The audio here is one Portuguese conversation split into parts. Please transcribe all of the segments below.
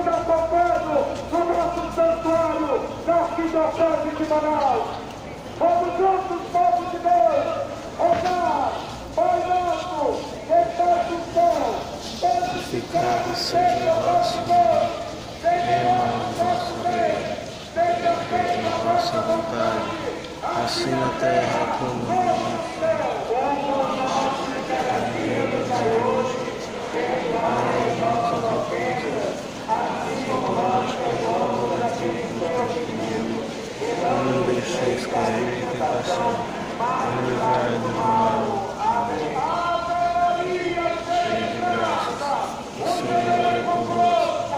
nos acompanhando no nosso santuário da Arquidiocese de Manaus. Vamos juntos, povo de Deus, orar, Pai nosso, que estás no céu, santificado seja o vosso nome, venha o vosso reino, seja feita a vossa vontade, assim na terra como no céu. Não deixeis cair em tentação, mas livrai-nos do mal. Amém. Cheio de graças, o Senhor é convosco.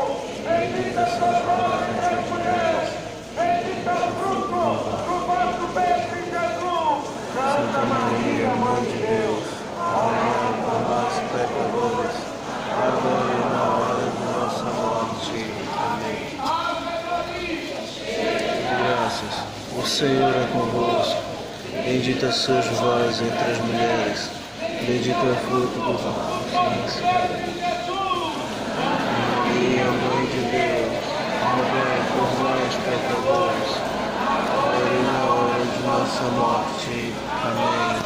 Bendita sois vós entre as mulheres, bendito é o fruto do vosso ventre, Jesus. Santa Maria, Mãe de Deus, rogai por nós, pecadores, agora e na hora de nossa morte. Amém. Graças, o Senhor é convosco. Bendita sois vós entre as mulheres, bendito é o fruto do vosso ventre. Maria, Mãe de Deus, rogai por nós, pecadores, agora e na hora de nossa morte. Amém.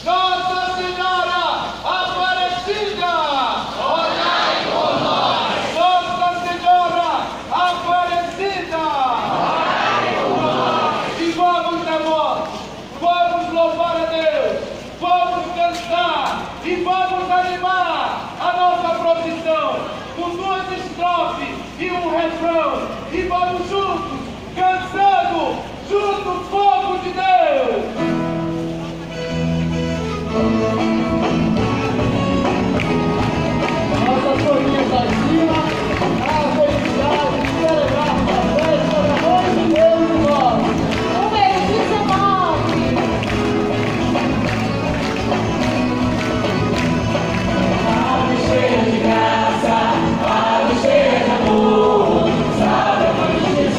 Nossa Senhora Aparecida, rogai por nós. Nossa Senhora Aparecida, rogai por nós. E vamos, devotos, vamos louvar a Deus, vamos cantar e vamos animar a nossa procissão com 2 estrofes e um refrão. E vamos juntos, cantando, junto, povo de Deus. Nossa sorriso lá em cima, a felicidade de celebrar a festa da noite de Deus e nós. Número 19. Ave cheia de graça, ave cheia de amor, salve a mãe de Jesus.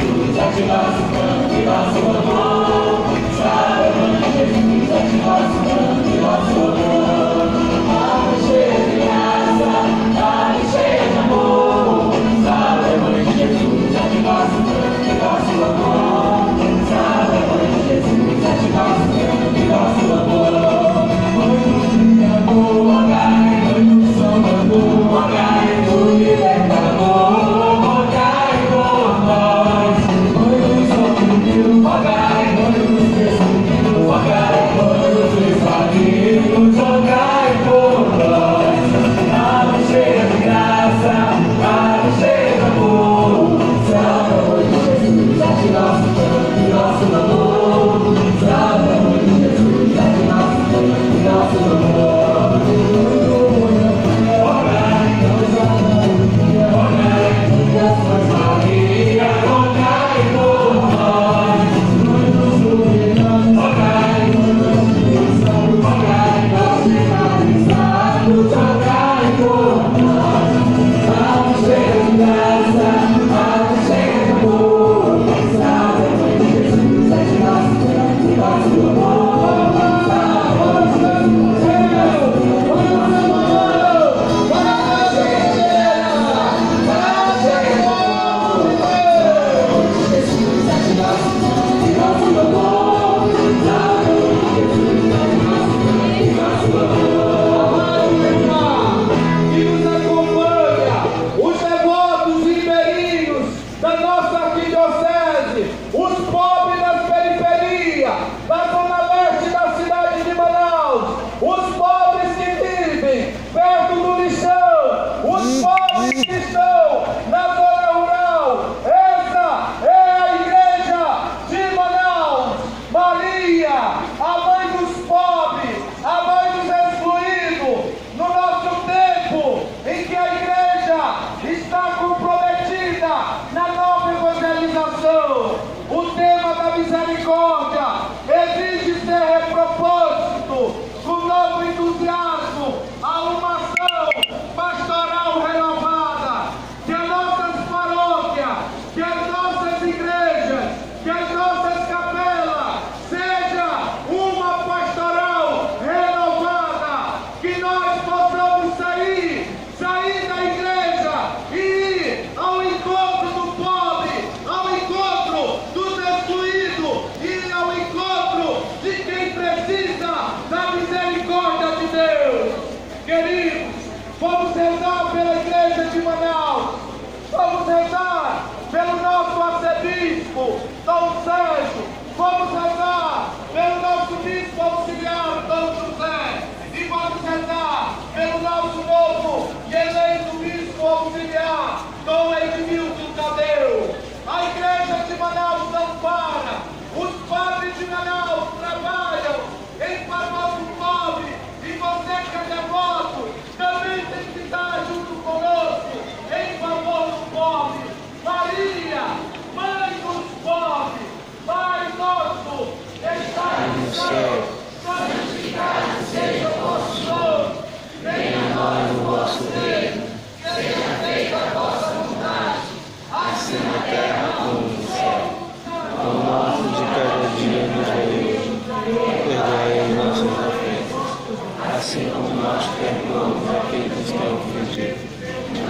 assim como nós perdoamos a quem nos tem ofendido.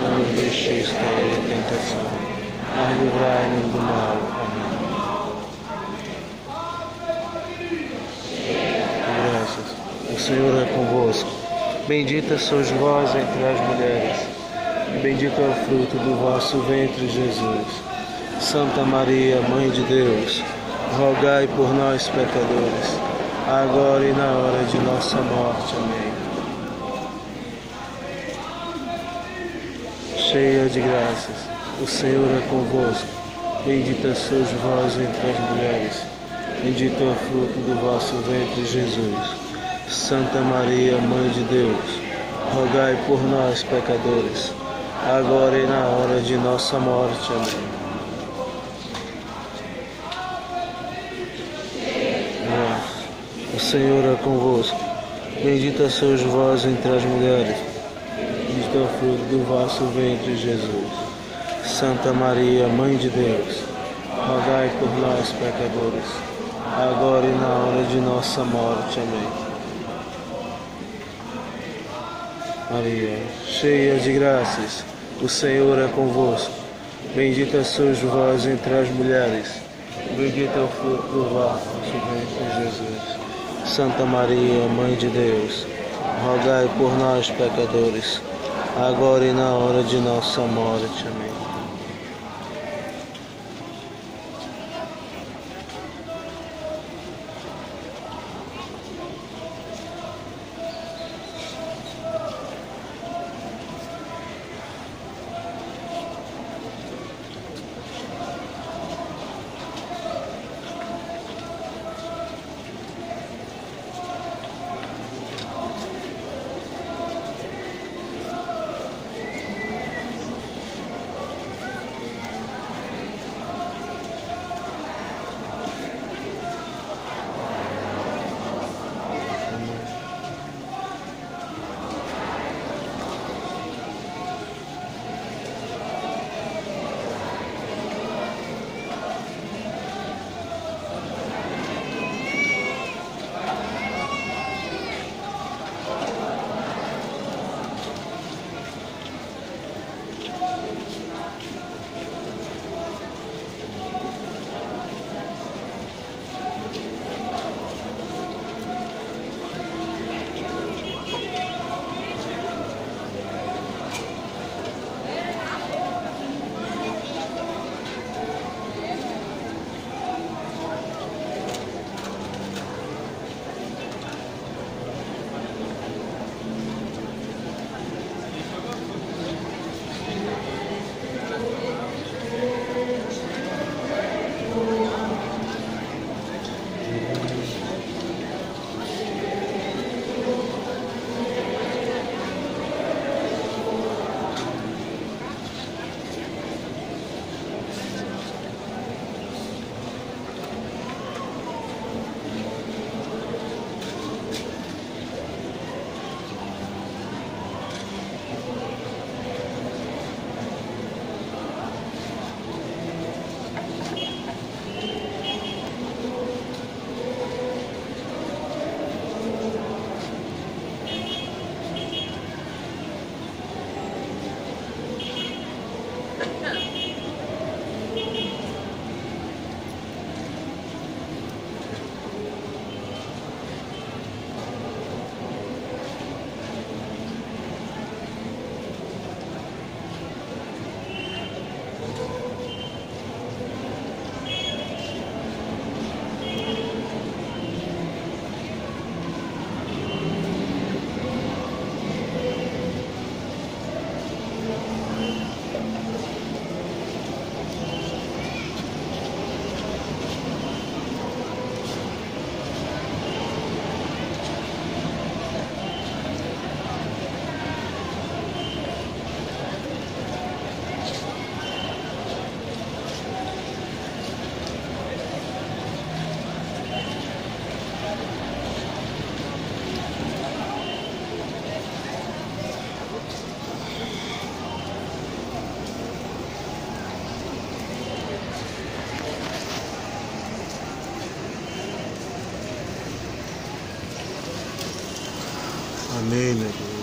Não nos deixeis cair em tentação, mas livrai-nos do mal. Amém. Graças. O Senhor é convosco. Bendita sois vós entre as mulheres, e bendito é o fruto do vosso ventre, Jesus. Santa Maria, Mãe de Deus, rogai por nós, pecadores, agora e na hora de nossa morte. Amém. Cheia de graças, o Senhor é convosco. Bendita sois vós entre as mulheres, bendito é o fruto do vosso ventre, Jesus. Santa Maria, Mãe de Deus, rogai por nós, pecadores, agora e na hora de nossa morte. Amém. O Senhor é convosco. Bendita sois vós entre as mulheres, bendito é o fruto do vosso ventre, Jesus. Santa Maria, Mãe de Deus, rogai por nós, pecadores, agora e na hora de nossa morte. Amém. Maria, cheia de graças, o Senhor é convosco. Bendita sois vós entre as mulheres, bendito é o fruto do vosso ventre, Jesus. Santa Maria, Mãe de Deus, rogai por nós, pecadores, agora e na hora de nossa morte. Amém. name of